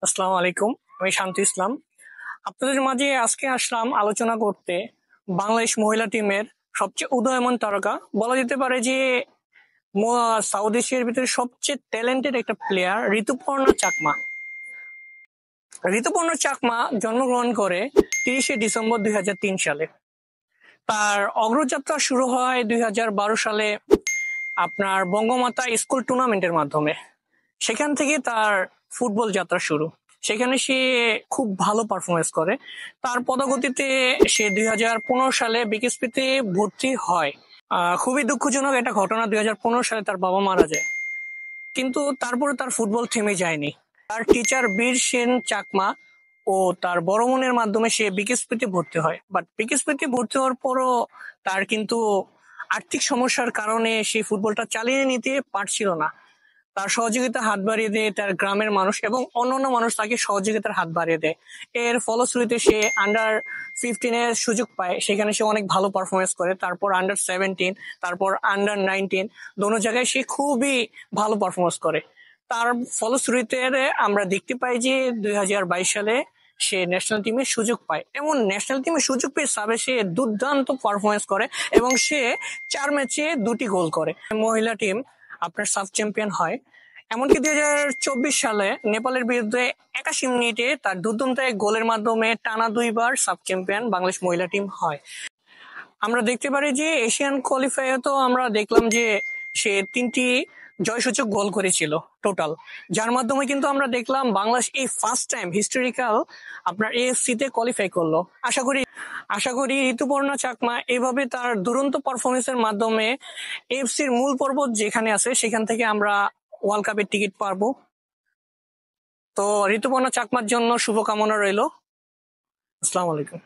আসসালামু আলাইকুম। আমি শান্ত ইসলাম। আপনাদের মাঝে আজকে আসলাম আলোচনা করতে বাংলাদেশ মহিলা টিমের সবচেয়ে উদীয়মান তারকা বলা যেতে পারে যে সাউথ এশিয়ার ভিতরে সবচেয়ে ট্যালেন্টেড একটা প্লেয়ার ঋতুপর্ণা চাকমা। ঋতুপর্ণা চাকমা জন্মগ্রহণ করে 30শে ডিসেম্বর 2003 সালে। তার অগ্রযাত্রা শুরু হয় 2012 সালে আপনার বঙ্গমাতা স্কুল টুর্নামেন্টের মাধ্যমে। সেখান থেকে তার ফুটবল যাত্রা শুরু। সেখানে সে খুব ভালো পারফরমেন্স করে। তার পদগতিতে সে 2015 সালে বিকেএসপিতে ভর্তি হয়। খুবই দুঃখজনক একটা ঘটনা, 2015 সালে তার বাবা মারা যায়। কিন্তু তারপরে তার ফুটবল থেমে যায়নি। তার টিচার বীর সেন চাকমা ও তার বড় বোনের মাধ্যমে সে বিকেএসপিতে ভর্তি হয়। বাট বিকেএসপিতে ভর্তি হওয়ার পরও তার কিন্তু আর্থিক সমস্যার কারণে সে ফুটবলটা চালিয়ে নিতে পারছিল না। তার সহযোগিতার হাত বাড়িয়ে দেয় তার গ্রামের মানুষ এবং অন্যান্য মানুষ তাকে সহযোগিতার হাত বাড়িয়ে দেয়। এর ফলশ্রুতিতে সে আন্ডার 15 এর সুযোগ পায়। সেখানে সে অনেক ভালো পারফরমেন্স করে। তারপর আন্ডার 17, তারপর আন্ডার 19, দোনো জায়গায় সে খুবই ভালো পারফরমেন্স করে। তার ফলশ্রুতিতে আমরা দেখতে পাই যে 2022 সালে সে ন্যাশনাল টিমে সুযোগ পায়। এমন ন্যাশনাল টিমে সুযোগ পেয়ে সাবে সে দুর্দান্ত পারফরমেন্স করে এবং সে 4 ম্যাচে 2টি গোল করে। মহিলা টিম আপনার সাব চ্যাম্পিয়ন হয়। এমনকি 2024 সালে নেপালের বিরুদ্ধে 81 মিনিটে তার দুর্দান্ত এক গোলের মাধ্যমে টানা 2বার সাব চ্যাম্পিয়ন বাংলাদেশ মহিলা টিম হয়। আমরা দেখতে পারি যে এশিয়ান কোয়ালিফায়ার তো আমরা দেখলাম যে সে 3টি জয়সূচক গোল করেছিল টোটাল, যার মাধ্যমে কিন্তু আমরা দেখলাম বাংলাদেশ এই ফার্স্ট টাইম হিস্টোরিক্যাল আপনার এএফসি তে কোয়ালিফাই করলো। আশা করি ঋতুপর্ণা চাকমা এভাবে তার দুরন্ত পারফরমেন্সের মাধ্যমে এএফসির মূল পর্বত যেখানে আছে সেখান থেকে আমরা ওয়ার্ল্ড কাপের টিকিট পারবো। তো ঋতুপর্ণা চাকমার জন্য শুভকামনা রইলো। আসসালামু আলাইকুম।